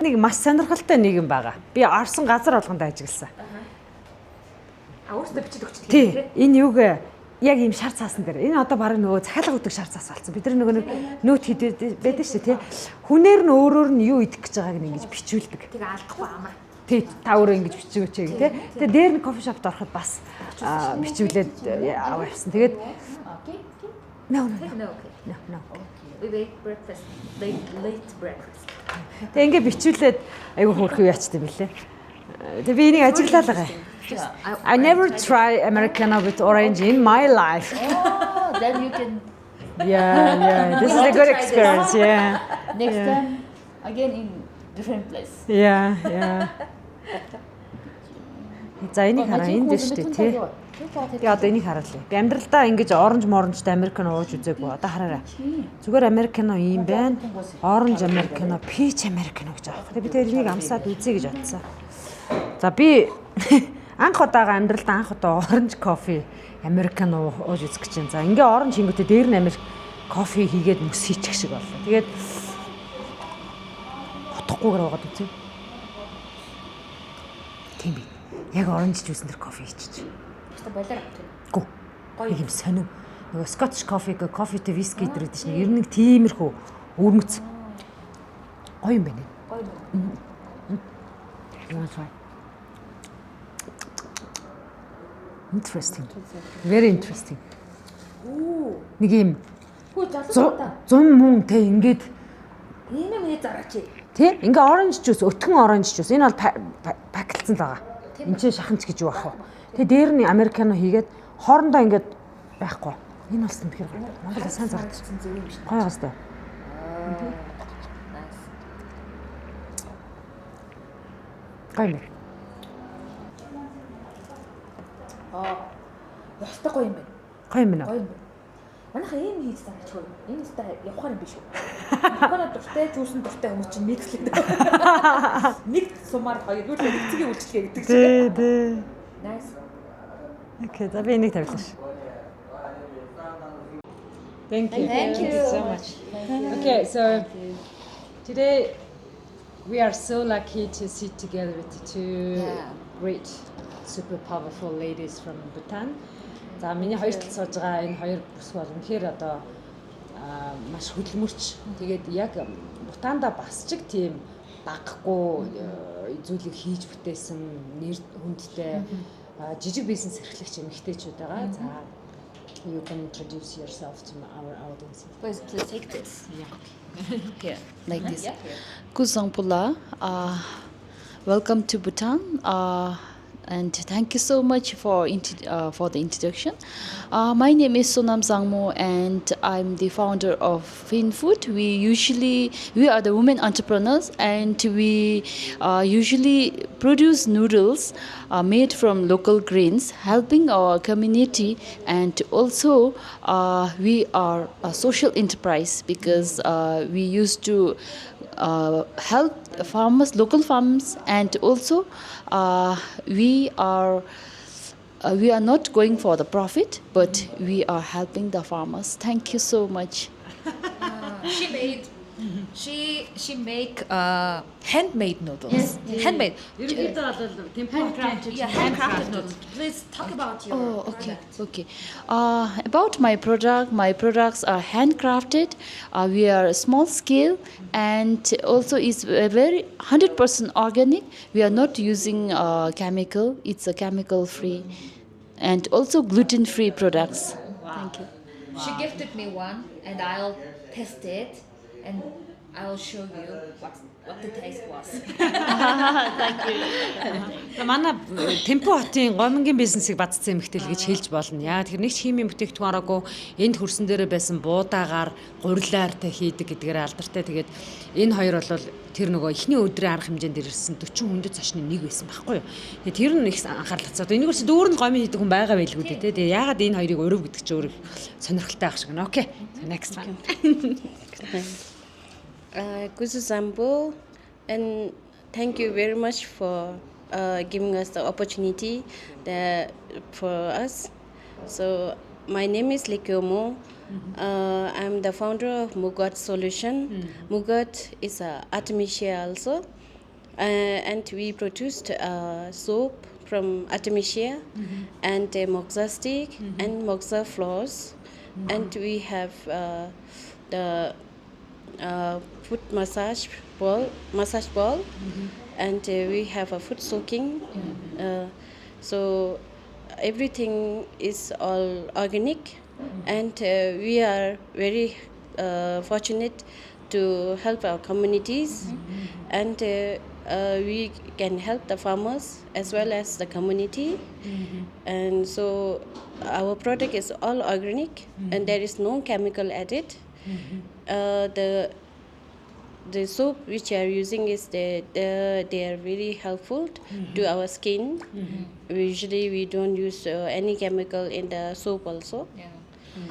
нэг маш сонирхолтой нийгэм байгаа. Би орсон газар болгонд ажилласан. Өөртөө бичиж өгч тий. Энэ юуг яг ийм шар цаасан дээр. Энэ одоо бараг нөгөө захиалга өгдөг шар цаас болсон. Бид нар нөгөө нөт хийдэг байдаг шүү тий. Хүнээр нь өөрөөр нь юу идэх гэж байгааг нь ингэж бичүүлдэг. Тэг алдахгүй амар. Тий, та өөрөө ингэж бичиж өгч тий. Тэгээ дээр нь кофе шопд ороход бас бичүүлээд авсан. Тэгээд No. We wait breakfast. Late breakfast. Тэгээ ингээ бичүүлээд айгүй хөөрхөө яачтай билээ. Тэгээ би энийг ажиглаад байгаа. I never try Americano with orange in my life. Oh, then you can. Yeah. This is a good experience. Yeah. Next time, again in different place. Yeah. За энийг хараа энэ дээр шүү дээ тий. Тэгээ одоо энийг хараалаа. Би амьдралдаа ингэж оранж моронжтой Американо ууж үзээгүй. Одоо хараарай. Зүгээр Американо юм байна. Оранж Американо, пич Американо гэж аах. Тэгээ би тэрнийг амсаад үзье гэж бодсон. За би анх удаага амьдралдаа анх удаа оранж кофе Американо ууж үзэх гэж байна. За ингээ оранж хийнгүүтээ дээр нь Америк кофе хийгээд мөс хийчих шиг боллоо. Тэгээд утгахгүйгээр угаад үзье. Тийм би. Яг оранж жуус нэр кофе хийчих. Болоор авчих. Гү. Гоё юм сонив. Нөгөө Scotch coffee гэ кофетэй виски дэрээд чинь ер нь тиймэрхүү өвөрмөц. Гоё юм байна. Гоё юм. Interesting. Very interesting. Оо. Нэг юм Хүү залуу. 100 мөн тэ ингээд ийм юм зараач. тий ингээ оранж жуус өтгөн оранж жуус энэ бол пакэлцсан л байгаа. Энд чинь шаханч гэж юу ах вэ? Тэгээ дээр нь Американо хийгээд хоорондоо ингээд байхгүй. Энэ бол тэгэхээр Монгол сайн зардсан зөв юм шүү. гоё бастай. Nice. Гоё юм. Ястай гоё юм байна. Гоё юм байна. Гоё юм байна. Манайха ийм хийж зараач хөө. Энэ өстэй явахаар юм биш үү? Американо дуртай, жүүсэн дуртай хүмүүс чинь микслэгдэг. Нэг сумаар хоёр юу л нэгцгийн үйлчлэгээ гэдэг чинь. Дээ. Nice. Okay, за би энийг тавилаа ш. Thank you so much. Okay, so today we are so lucky to sit together with two great, super powerful ladies from Bhutan. За миний хоёр талд сууж байгаа энэ хоёр бүс бол үнэхээр одоо маш хөдөлмөрч. Тэгээд яг Бутанда бас ч тийм дагахгүй зүйлийг хийж бүтээсэн нэр хүндтэй жижиг бизнес эрхлэгч эмэгтэйчүүд байгаа. За you can introduce yourself to our audience. Please take this. Yeah. Here, like this. Kuzangpula, welcome to Bhutan. And thank you so much for the introduction. My name is Sonam Sangmo, and I'm the founder of FinFood. We are the women entrepreneurs, and we usually produce noodles made from local grains, helping our community. And also, we are a social enterprise because we used to help farmers, local farmers, and also we are not going for the profit, but we are helping the farmers. Thank you so much. She make handmade noodles. Yes. Handmade. Handcrafted. Yeah, handcrafted noodles. Please talk about your product. Okay. About my product, my products are handcrafted. We are small scale, and also it's very 100% organic. We are not using chemical. It's a chemical free, and also gluten free products. Wow. Thank you. She gifted me one, and I'll test it, and I'll show you what the taste was. Thank you. Манай Темпо хотын гомонгийн бизнесийг бадцсан эмэгтэй л гэж хэлж болно. Яа тэгэхээр нэг ч химийн бүтээгдэхүүн араагүй энд хөрсөн дээрээ байсан буудаагаар гурилаартай хийдэг гэдгээр алдартай. Тэгээд энэ хоёр бол тэр нөгөө эхний өдрийн арга хэмжээнд ирсэн 40 хүндэд цошны нэг байсан байхгүй юу. Тэгээд тэр нь их анхаарал татсан. Одоо энэгээр чи дүүр нь гомын хийдэг хүн байгаа байлгүй дээ. Тэгээд яагаад энэ хоёрыг өрөв гэдэг чи өөр сонирхолтой ах шиг нэ. Окей. Next one. Kuzu Zambo, and thank you very much for giving us the opportunity for us. So my name is Likyomo. I'm the founder of Mugat Solution. Mugat is a artemisia also. and we produced soap from Artemisia and moxa stick and moxa floors, and we have the foot massage ball, and we have a foot soaking. So everything is all organic, and we are very fortunate to help our communities, and we can help the farmers as well as the community. And so our product is all organic, and there is no chemical added. The soap which we are using is they are very helpful to our skin. Usually we don't use any chemical in the soap also. Yeah.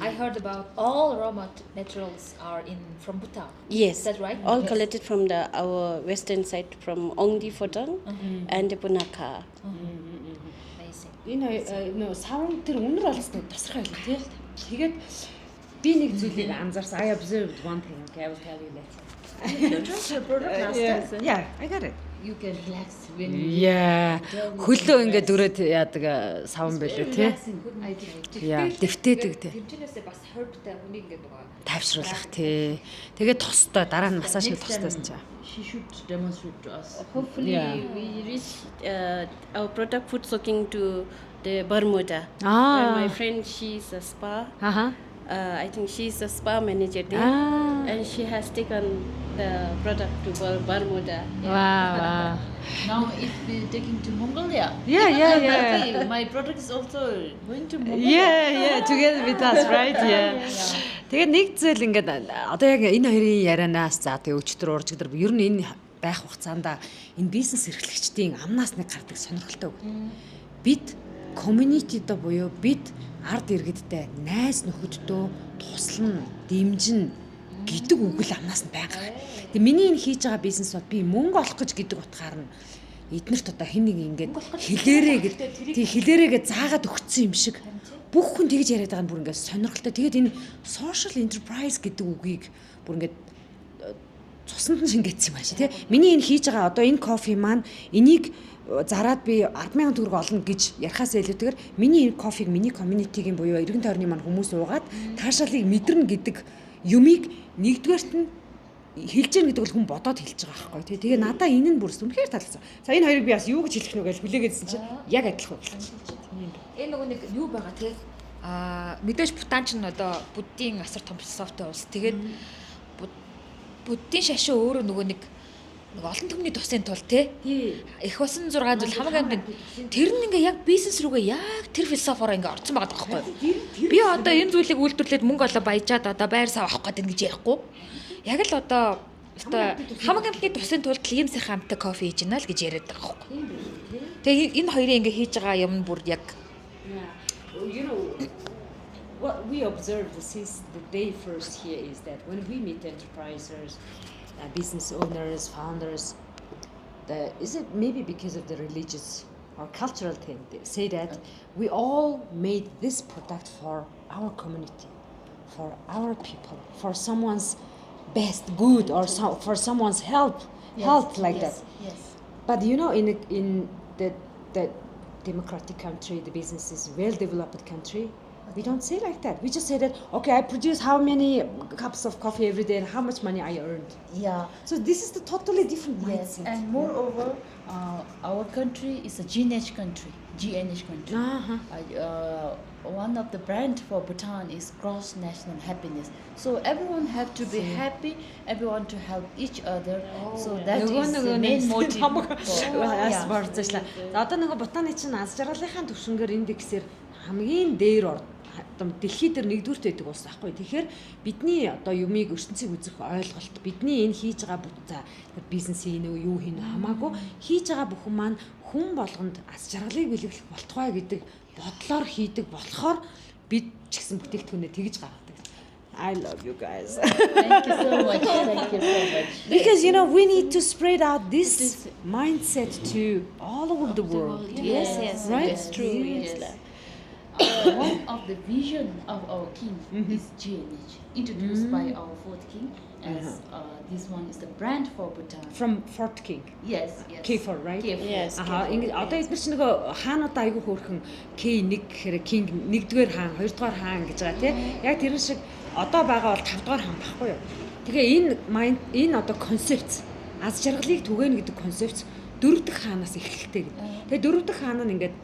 I heard about all raw materials are from Bhutan. Yes, Is that right? all Yes. collected from our western side, from Ongdi Photang and Punakha. Amazing. Энэ савн тэр үнэр олсны тасрах байлаа тий. Тэгээд би нэг зүйлийг анзаарсан. I observed one thing. Okay, I will tell you later. You tried your product last time. Yeah, I got it. You can relax when Yeah. Хөлөө ингээд дүрээд яадаг савн байлаа тий. I tried. Яа, дэвтээдэг тий. Тэмчнээсээ бас herbтэй хүнийг ингээд байгаа. Тайвшруулах тий. Тэгээд тостой дараа нь массажны тостойсэн чаа. She should demonstrate to us. Hopefully Yeah. we reach our product food soaking to the Bermuda. Ah. Where my friend, she's a spa. Аха. I think she's a spa manager there, Ah. and she has taken the product to Bermuda. Wow. Now if we're taking to Mongolia. Yeah. Okay, my product is also going to Mongolia. Yeah, together with us, right? Yeah. Тэгээд нэг зүйл ингээд одоо яг энэ хоёрын ярианаас за тэгээ өчтөр уржигдэр ер нь энэ байх хугацаанд энэ бизнес эрхлэгчдийн амнаас нэг гардаг сонирхолтой үг. Бид community-д буюу бид ард иргэдтэй найз нөхөддөө туслана, дэмжинэ гэдэг үг л амнаас нь байнга. Тэгээ миний энэ хийж байгаа бизнес бол би мөнгө олох гэж гэдэг утгаар нь эднэрт одоо хэн нэг ингээд хэлээрээгээ заагаад өгсөн юм шиг бүх хүн тэгж яриад байгаа нь бүр ингээд сонирхолтой. Тэгээд энэ social enterprise гэдэг үгийг бүр ингээд цуснд нь шингээсэн юм ааши тий. Миний энэ хийж байгаа одоо энэ кофе маань энийг зараад би 10,000 төгрөг олно гэж ярихаас илүүтэйгээр миний энэ кофег миний community-гийн буюу эргэн тойрны маань хүмүүс уугаад таашаалыг мэдэрнэ гэдэг юмыг нэгдүгээрт нь хэлж гэнэ гэдэг бол хүн бодоод хэлж байгаа байхгүй тий. Тэгээ надаа энэ нь бүр үнэхээр таалагдсан. За энэ хоёрыг би бас юу гэж хэлэх нүг гэж хүлээгээдсэн чинь яг адилхан болчихсон. Энэ нөгөө нэг юу байгаа те мэдээж Бутан ч н одоо буддийн асар том философитой улс. Тэгээд буддийн шашин өөрөө нөгөө нэг олон түмний тусын тул те их басан 6 зүйл хамаагүй амт тэр нь ингээ яг бизнес рүүгээ яг тэр философоор ингээ орсон байгаа байхгүй. Би одоо энэ зүйлийг үйлдвэрлээд мөнгө олоо баяжаад одоо байр сав авах гэдэг ингэж ярихгүй. Яг л одоо хамаагүй амтны тусын тулд ийм сайхан амттай кофе хийж гинэ л гэж яриад байгаа байхгүй. Тэгээ энэ хоёрын ингээ хийж байгаа юм бүр яг You know, what we observed since the day first here is that when we meet enterprisers, business owners, founders, is it maybe because of the religious or cultural thing? They say that we all made this product for our community, for our people, for someone's best good or for someone's health like that. Yes. But you know, in the democratic country, the business is well-developed country, we don't say like that. We just say that, okay, I produce how many cups of coffee every day and how much money I earned. Yeah. So this is the totally different Yes, mindset. and moreover, our country is a GNH country. One of the brand for Bhutan is gross national happiness. So everyone have to be happy. Everyone to help each other. So that is the main motive. Бас борцоочлаа. За одоо нөгөө Бутаны чинь аз жаргалынхаа төвшингээр индексээр хамгийн дээр дэлхийд дээр нэгдүгürt байдаг улс аахгүй. Тэгэхээр бидний одоо юмыг ертөнцийг үзэх ойлголт, бидний энэ хийж байгаа бизнесийн юу хийнэ хамаагүй хийж байгаа бүхэн маань хүн болгонд аз жаргалыг бэлэглэх болтугай гэдэг бодлоор хийдэг болохоор бид ч гэсэн бүтээгдэхүүнээ тэгж гаргадаг. I love you guys. Thank you so much. Thank you so much. Because you know we need to spread out this mindset to all over the world. Yes, right? It's true. Yes. Yes. One of the vision of our king is GNH, introduced by our fourth king. as this one is the brand for Bhutan. From Fort King. Yes, yes. K4, right? K4. Yes. Ингээд одоо эдгээр чинь нөгөө хаануудаа айгүй хөөрхөн K1 гэхээр King 1-р хаан, 2-р хаан гэж байгаа тийм. Яг тэр шиг одоо байгаа бол 5-р хаан баггүй юу? Тэгээ энэ одоо концепц аз жаргалыг түгээнэ гэдэг концепц 4 дахь хаанаас эхэлтэй гэдэг. Тэгээ 4 дахь хаан нь ингээд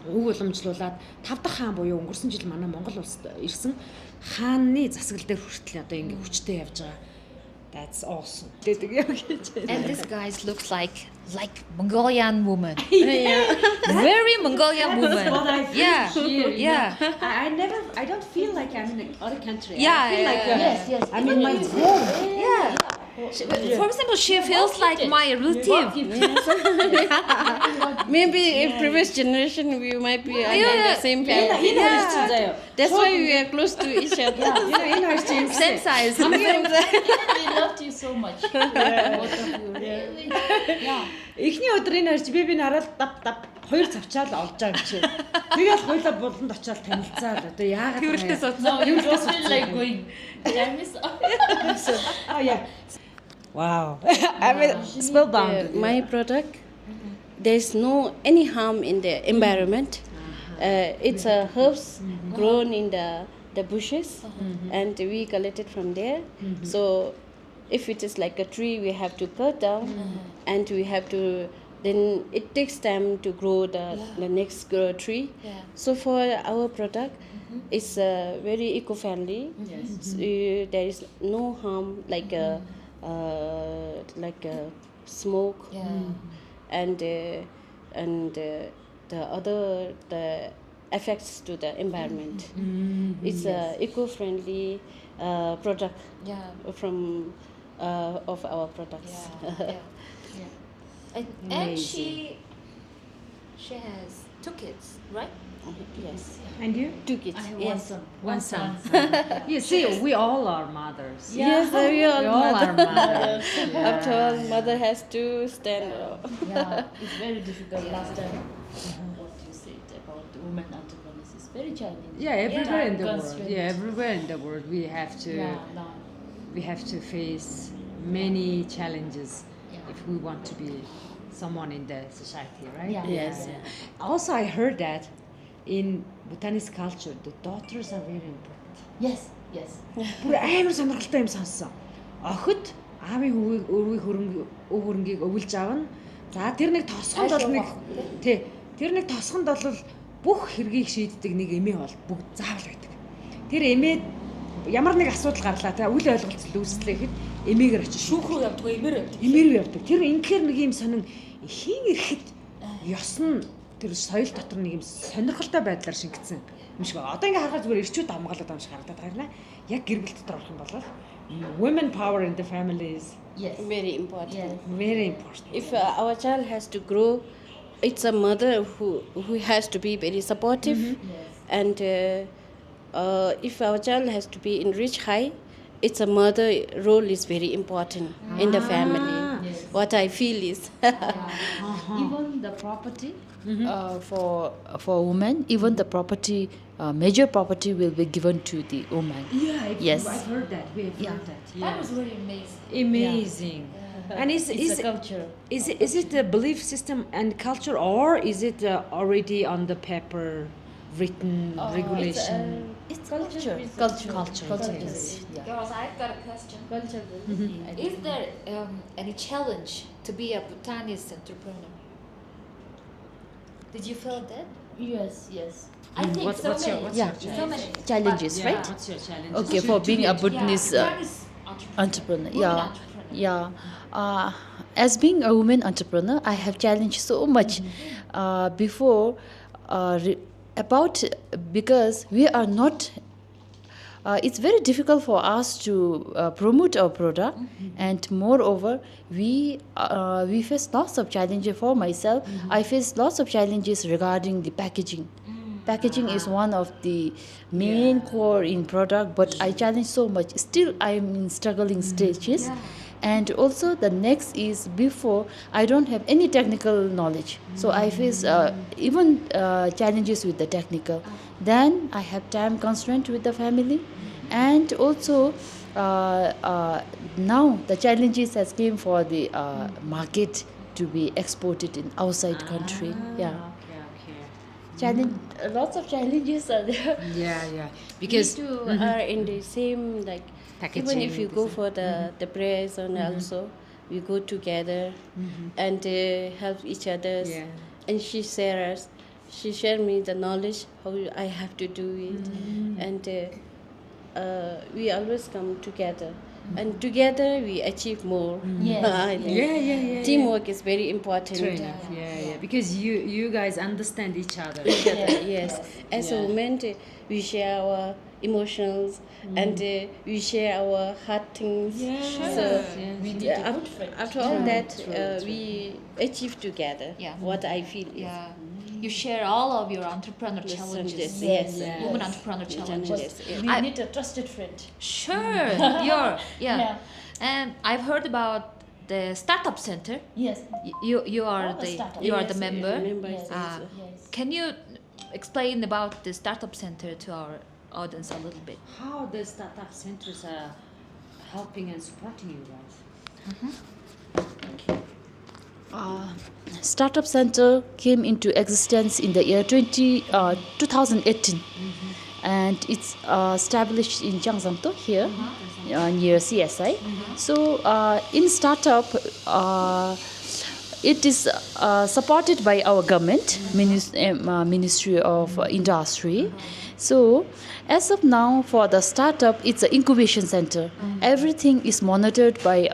өв уламжлуулаад 5 дахь хаан буюу өнгөрсөн жил манай Монгол улсад ирсэн хааны засаглал дээр хүртэл одоо ингээд хүчтэй явж байгаа. That's awesome. And this guy looks like Mongolian woman. Very Mongolian woman. What I feel Yeah. here, Yeah. I don't feel like I'm in another country. Yeah, I feel like yeah. I'm in my home. Yeah. For example, she feels like my relative. Maybe in previous generation we might be under the same family. Yeah. That's why we are close to each other. Энэ хоёр чинь Same size. We loved you so much. Both of you. Really. Yeah. эхний өдөр энэ хоёр чи би хараад дав хоёр цавчаал олж байгаа гэж. Тэгээд хоёлаа буланд очиад танилцаад одоо яагаад Тэрхтээ суудсан. No, you just feel like going. I miss. Oh yeah. Wow. I'm spellbound. My product, there's no any harm in the environment. It's herbs grown in the bushes, and we collect it from there. So if it is like a tree, we have to cut down, and we have to. Then it takes time to grow the next tree. Yeah. So for our product, it's very eco-friendly. Yes. There is no harm like smoke. Yeah. And the effects to the environment. It's a eco-friendly product Yeah. from of our products. Yeah. And she has 2 kids, right? Yes, And you? 2 kids. I have Yes. One son. You see, we all are mothers. Yes, we all We all mother. are mothers. After all, mother has to stand up. Yeah, it's very difficult. Last time, what you said about women entrepreneurs is very challenging. Yeah, everywhere in the world. Constraints. Yeah, everywhere in the world we have to No. we have to face many challenges Yeah. if we want to be someone in the society, right? Yeah. Yes. Also, I heard that in Bhutanese culture, the daughters are very important. Yes, yes. Бүр амар сонирхолтой юм сонссон. Охид аавын өвгийн хөрөнгийг өвлж авна. За тэр нэг тосгонд бол нэг тий тэр нэг тосгонд бол бүх хэргийг шийддэг нэг эмээ бол бүгд заавал байдаг. Тэр эмээ ямар нэг асуудал гарлаа тий үл ойлголцол үүслээ гэхэд эмээгээр очиж Шүүх рүү явдаг, эмээр явдаг. эмээр явдаг. Тэр инхээр нэг юм сонин хийн ирэхэд ёс нь тэр соёл дотор нэг юм сонирхолтой байдлаар шингэсэн юм шиг байна. Одоо ингээ харахад зүгээр ирчүүд амгаалаад байгаа юм шиг харагдаад байна. Яг гэр бүл дотор орох юм бол women power in the family is Yes. Very important. Yes. very important. If our child has to grow, it's a mother who has to be very supportive. Yes. And if our child has to be in rich high, it's a mother role is very important in the family. Yes. What I feel is Even the property for women, even the property, major property will be given to the woman. Yeah, Yes. I've heard that. We have Yeah. heard that. That was very amazing. Amazing. And It's a culture. is it a belief system and culture, or is it already on the paper written regulation? It's culture. Culture. Yes. Yeah. Girls, I've got a question. Culture. Is there any challenge to be a Bhutanese entrepreneur? Did you feel that? Yes. I think What's so your many. what's Yeah. your So challenge? many. Challenges, Yeah, right? what's your challenge? Okay, for being a Bhutanese Bhutanese entrepreneur. women Yeah. entrepreneur. Yeah. As being a woman entrepreneur, I have challenged so much before because we are not. It's very difficult for us to promote our product, and moreover, we face lots of challenges. For myself, I face lots of challenges regarding the packaging. Packaging is one of the main core in product, but I challenge so much. Still, I am in struggling stages. And also the next is before I don't have any technical knowledge, so I face even challenges with the technical. Then I have time constraint with the family, and also Now the challenges has came for the market to be exported in outside country. Yeah, challenge. Lots of challenges are there. Yeah. Because we two are in the same like even if you go for the prayers and also we go together and help each other. Yeah. And she shared me the knowledge how I have to do it, and we always come together. And together we achieve more. Yes. I think. Yeah. Teamwork is very important. True enough. Yeah. Because you guys understand each other. Yes. As a woman, we share our emotions and we share our heart things. So after all that, we achieve together. Yeah. What I feel is. Yeah. You share all of your entrepreneur challenges. Yes. Woman entrepreneur challenges. We need a trusted friend. Sure. Yeah. And I've heard about the startup center. Yes. You are All the the startup. you are the Yes, member. members Yes. also. Yes. Can you explain about the startup center to our audience a little bit? How the startup centers are helping and supporting you guys? Startup Center came into existence in the year 2018, and it's established in Gyeongsangbdo here near CSI. So in startup, it is supported by our government, Ministry of Industry. So as of now, for the startup, it's an incubation center. Everything is monitored by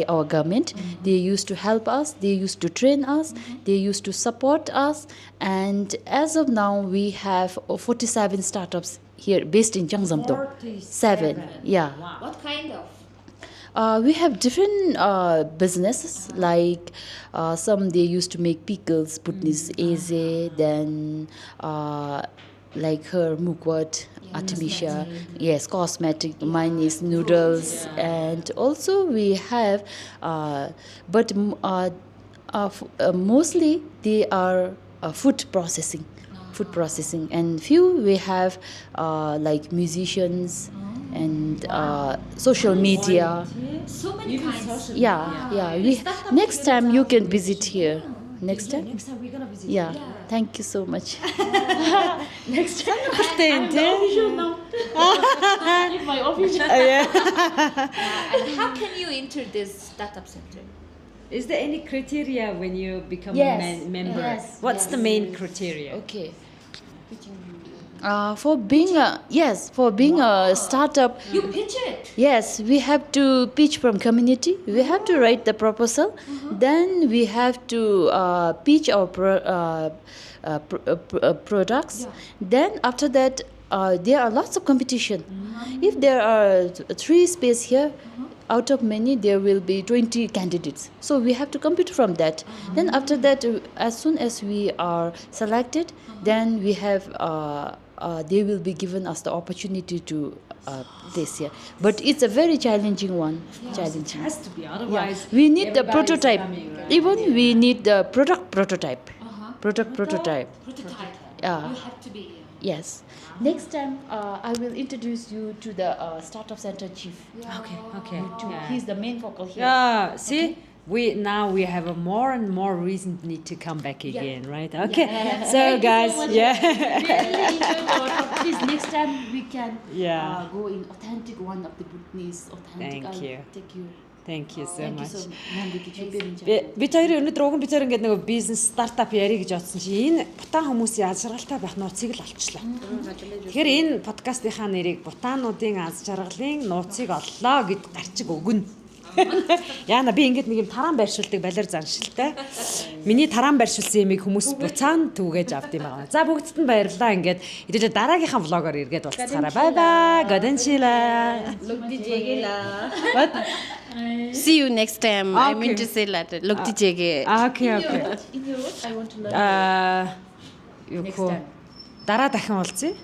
our government. They used to help us, they used to train us, they used to support us, and as of now, we have 47 startups here based in Gyeongsangbdo. 7, yeah. What kind of? We have different businesses, like some they used to make pickles, Putnis Eze, then like her Mukwat, Artemisia, yes, cosmetic, mine is noodles, and also we have, mostly they are food processing, and few we have like musicians and social media. So many kinds. Yeah. Next time you can visit here. Next time? Next time we're gonna visit. Yeah. Thank you so much. Next time. My official. And how can you enter this startup center? Is there any criteria when you become Yes. a member? Yes. What's the main criteria? Okay. For being a startup, You pitch it. yes, we have to pitch from community. We have to write the proposal. Then we have to pitch our products. Then after that, there are lots of competition. If there are 3 space here, out of many there will be 20 candidates. So we have to compete from that. Then after that, as soon as we are selected, then we have they will be given us the opportunity to this year. But it's a very challenging one. Challenging. It has to be, Yeah. otherwise We need the everybody's prototype. coming, right? Even we need the prototype. Prototype. Prototype. Yeah. You have to be. Yes. Next time, I will introduce you to the startup center chief. Okay. Yeah. He's the main focal here. Yeah, see, we have a more and more reason need to come back again, right? Okay, so guys, yeah, Really enjoyed our talk. Please, next time we can Yeah. go in authentic one of the Bhutanese authentic. Thank I'll you. take you. thank you so Thank you much. so much. Бид хоёрын өнөөдөр уг бид хоёр ингээд нэг бизнес стартап ярих гэж бодсон чи энэ бутан хүмүүсийн аз жаргалтай байх нууцыг л олчлоо. Тэгэхээр энэ подкастынхаа нэрийг бутануудын аз жаргалын нууцыг оллоо гэд гарчиг өгнө. Яна би ингээд нэг юм тараан байршуулдаг балер заншилтай. Миний тараан байршуулсан юмыг хүмүүс буцаан түгээж авд юм байна. За бүгдд нь баярлалаа ингээд хэдүүлээ дараагийнхаа влогоор эргээд уулзцаарай. Бай бай. Годэнчила. What? See you next time. I mean to say that. Look to check it. Okay. In your words, I want to learn. Юу хөө дараа дахин уулзъя.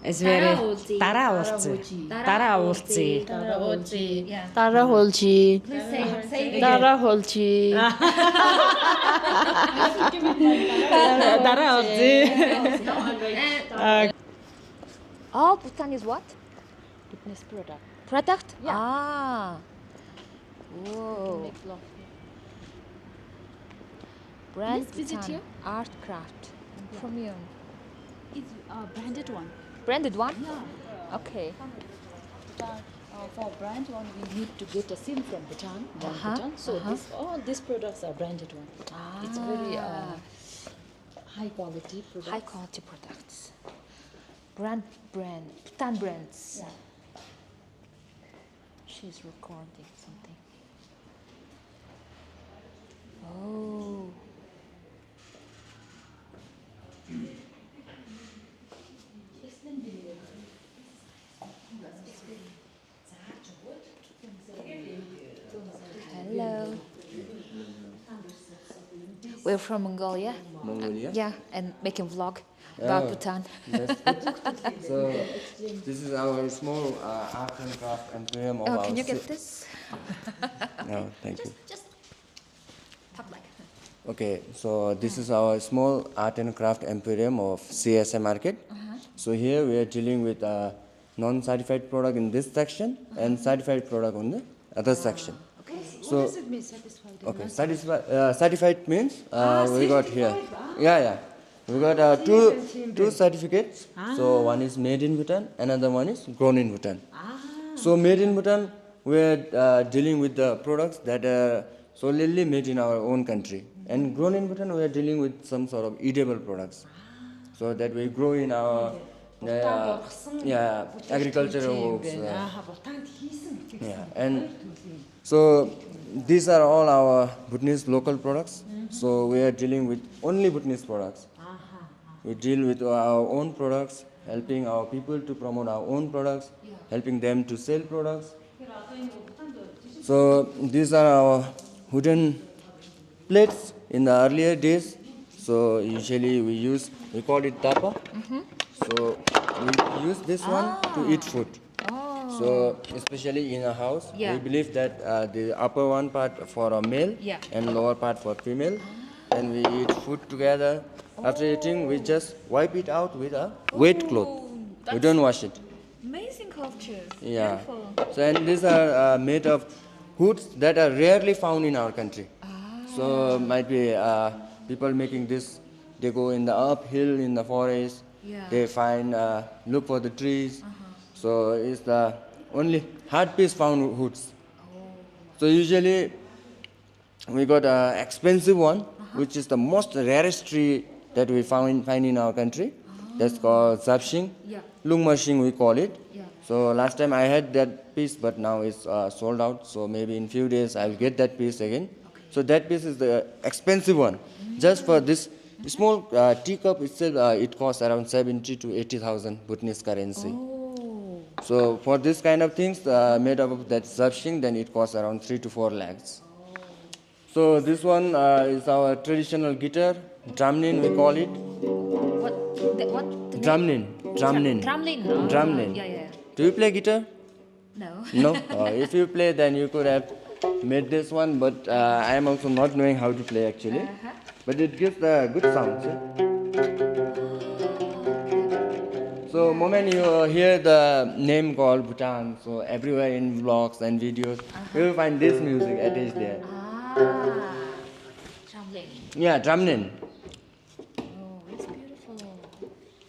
Эсвэрэ дараа уулзъя. Дараа уулзъя. Tara Holchi. Tara Holchi. Дараа уулзъя. All Bhutan is what? Bhutanese product. Product? Yeah. Ah. Whoa. Make cloth. Brand Please visit Bhutan here. Art Craft. Premium. It's a branded one. Branded one? Yeah. Okay. Bhutan, for brand one, we need to get a seal from Bhutan. Uh-huh, Bhutan. So all these products are branded one. It's very high quality product. High quality products. Brand. Bhutan brands. Yeah. She's recording something. Oh. Hello. We're from Mongolia. Mongolia? Yeah, and making vlog about Oh. Bhutan. That's good. So this is our small art and craft emporium of Oh, our can you get this? No, thank you. Just talk like. Okay, so this is our small art and craft emporium of CSA market. So here we are dealing with non-certified product in this section and certified product on the other section. So, What does it mean, satisfied? okay, certified means we got here. Yeah. We got two certificates. So one is made in Bhutan, another one is grown in Bhutan. So made in Bhutan, we are dealing with the products that are solely made in our own country. And grown in Bhutan, we are dealing with some sort of edible products. So that we grow in our agricultural works. Yeah, and so these are all our Bhutanese local products. So we are dealing with only Bhutanese products. We deal with our own products, helping our people to promote our own products, helping them to sell products. So these are our wooden plates in the earlier days. So usually we call it tapa. So we use this one to eat food. So especially in a house, we believe that the upper one part for a male and lower part for female. Then we eat food together. After eating, we just wipe it out with a wet cloth. We don't wash it. Amazing culture. Yeah. So and these are made of woods that are rarely found in our country. So might be people making this. They go in the uphill in the forest. They find look for the trees. So it's the only hard piece found woods. So usually we got an expensive one, which is the most rarest tree that we find in our country. That's called zapshing. Lungmashing we call it. So last time I had that piece, but now it's sold out. So maybe in few days I'll get that piece again. So that piece is the expensive one. Just for this small teacup itself, it costs around 70 to 80,000 Bhutanese currency. So for this kind of things made up of that zapshing, then it costs around 3 to 4 lakhs. So this one is our traditional guitar, drumlin we call it. What? Drumlin. Drumlin. Yeah. Do you play guitar? No. No? If you play, then you could have made this one, but I am also not knowing how to play actually. But it gives a good sound. So moment you hear the name called Bhutan, so everywhere in vlogs and videos, you will find this music attached there. Drumlin. Yeah, drumlin. Oh, it's beautiful.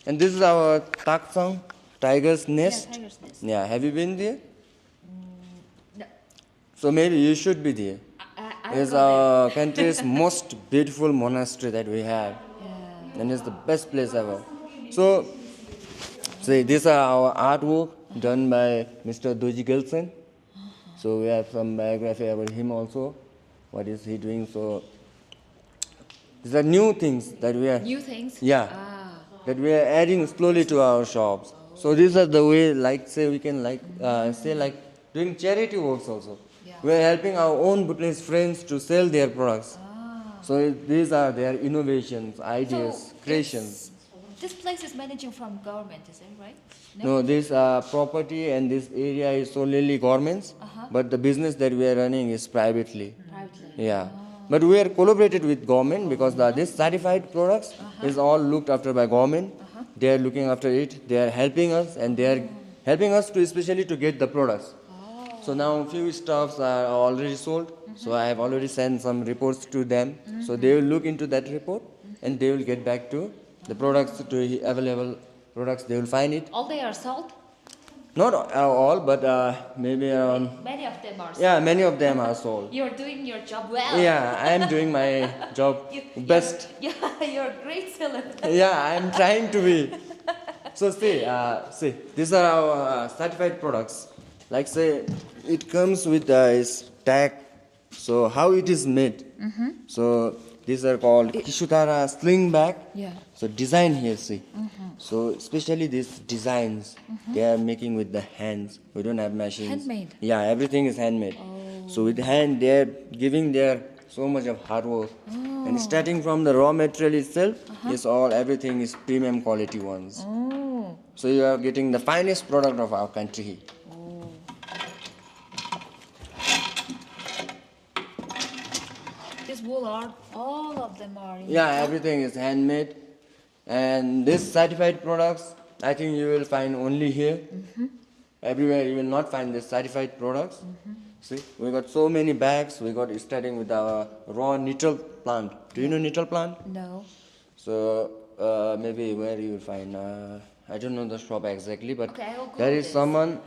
And this is our tak song, Tiger's Nest. Tiger's Nest. Yeah, have you been there? No. So maybe you should be there. It's our country's most beautiful monastery that we have. And it's the best place ever. So, see, these are our artwork done by Mr. Doji Gelsen. So we have some biography about him also. What is he doing? So these are new things that we are. New things? Yeah. That we are adding slowly to our shops. So these are the way, like say we can doing charity works also. We are helping our own Bhutanese friends to sell their products. So these are their innovations, ideas, creations. This place is managing from government, is that right? No, this property and this area is solely government's, but the business that we are running is privately. Yeah. But we are collaborated with government because this certified products is all looked after by government. They are looking after it. They are helping us and they are helping us to especially to get the products. So now few stuffs are already sold. So I have already sent some reports to them. So they will look into that report and they will get back to the products, to available products. They will find it. All they are sold? Not all, but maybe around. Many of them are sold. Yeah, many of them are sold. You're doing your job well. Yeah, I am doing my job best. Yeah, you're a great seller. Yeah, I am trying to be. So see, these are our certified products. Like say, it comes with its tag. So how it is made. So these are called Kishutara sling bag. Yeah. So design here, see. So especially these designs, they are making with the hands. We don't have machines. Handmade? Yeah, everything is handmade. So with hand, they are giving their so much of hard work. And starting from the raw material itself, everything is premium quality ones. Oh. So you are getting the finest product of our country. This wool art, all of them are. Yeah, everything is handmade. And this certified products, I think you will find only here. Everywhere you will not find this certified products. See, we got so many bags. We got starting with our raw nettle plant. Do you know nettle plant? No. So maybe where you will find, I don't know the shop exactly, but Okay, I will Google there is this. someone,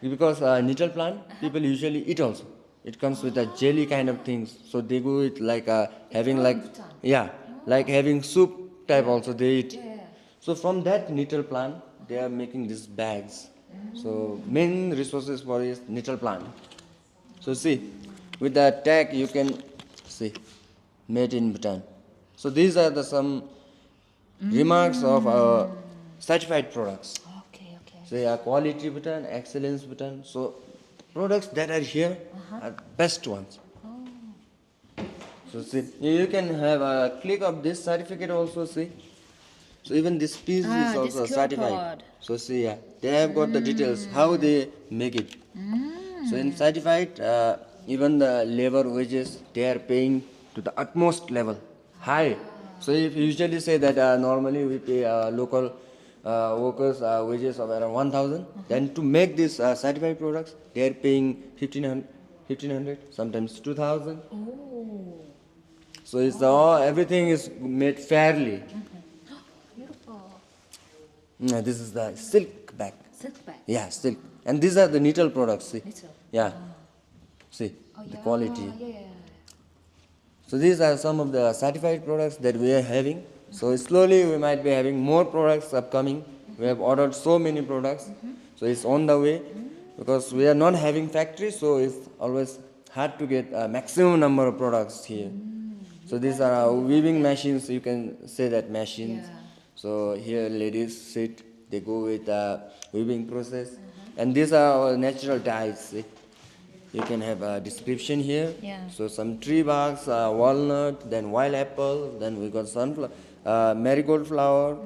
because nettle plant, people usually eat also. It comes with a jelly kind of things. So they go with like having like, like having soup type also they eat. So from that nettle plant, they are making these bags. So main resources for is nettle plant. So see, with the tag you can see, made in Bhutan. So these are the some remarks of our certified products. Okay. So yeah, quality Bhutan, excellence Bhutan. So products that are here are best ones. So see, you can have a click of this certificate also, see. So even this piece is also this QR certified. code. So see, they have got the details how they make it. So in certified, even the labor wages they are paying to the utmost level, high. So if you usually say that normally we pay local workers wages of around 1,000, then to make these certified products, they are paying 1,500, sometimes 2,000. So it's everything is made fairly. Beautiful. This is the silk bag. Silk bag. Yeah, silk. And these are the nettle products. See. Nettle. Yeah. See the quality. Yeah. So these are some of the certified products that we are having. So slowly we might be having more products upcoming. We have ordered so many products. So it's on the way because we are not having factories. So it's always hard to get a maximum number of products here. So these are our weaving machines. You can say that machines. So here ladies sit. They go with weaving process. And these are our natural dyes. See? You can have a description here. Yeah. So some tree barks, walnut, then wild apple, then we got sunflower, marigold flower,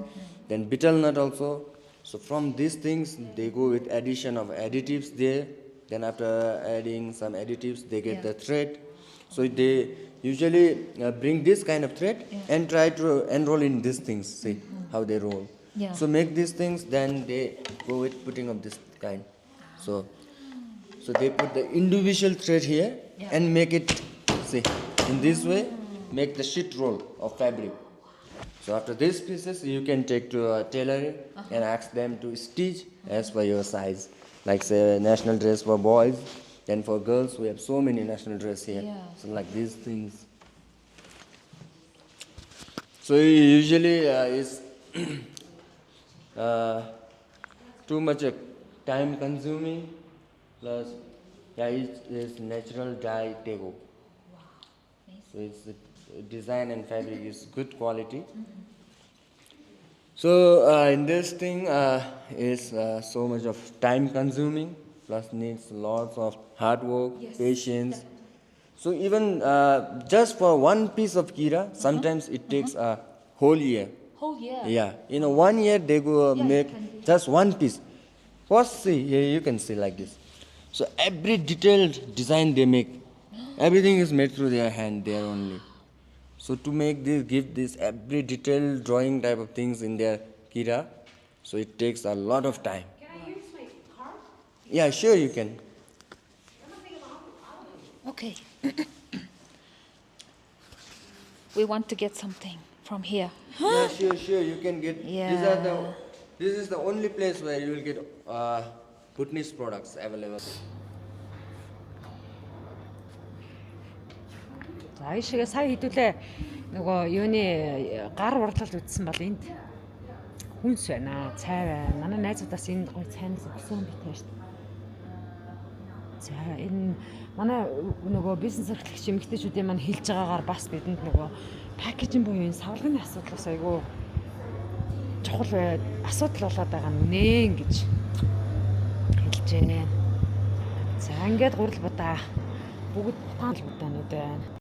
then betel nut also. So from these things, they go with addition of additives there. Then after adding some additives, they get the thread. So they usually bring this kind of thread and try to enroll in these things. See how they roll. Yeah. So make these things, then they go with putting of this kind. So they put the individual thread here and make it, see, in this way, make the sheet roll of fabric. So after these pieces, you can take to a tailor and ask them to stitch as per your size. Like say national dress for boys, then for girls, we have so many national dress here. Yeah. So like these things. So usually it's too much time consuming. Plus, it is natural dye tego. So its design and fabric is good quality. So in this thing is so much of time consuming. Plus needs lots of hard work, patience. So even just for one piece of kira, sometimes it takes a whole year. Whole year. Yeah, in 1 year they go make just one piece. First, see here you can see like this. So every detailed design they make, everything is made through their hand there only. So to make this, give this every detailed drawing type of things in their kira, so it takes a lot of time. Can I use my Yeah, sure you can. Okay. We want to get something from here. Yeah, sure you can get. Yeah. This is the only place where you will get Bhutanese products available. За ишгээ сая хэдүүлээ нөгөө юуны гар урлалд үтсэн бол энд хүнс байна, цай байна. Манай найзуудаас энэ гоё цайнаас авсан битээ шүү дээ. За энэ манай нөгөө бизнес эрхлэгч эмэгтэйчүүдийн маань хэлж байгаагаар бас бидэнд нөгөө пакэжинг буюу энэ савлгын асуудлаас айгүй чухал асуудал болоод байгаа нэ гэж хэлж байна. За ингээд гурал будаа бүгд Бутан л будаанууд байна.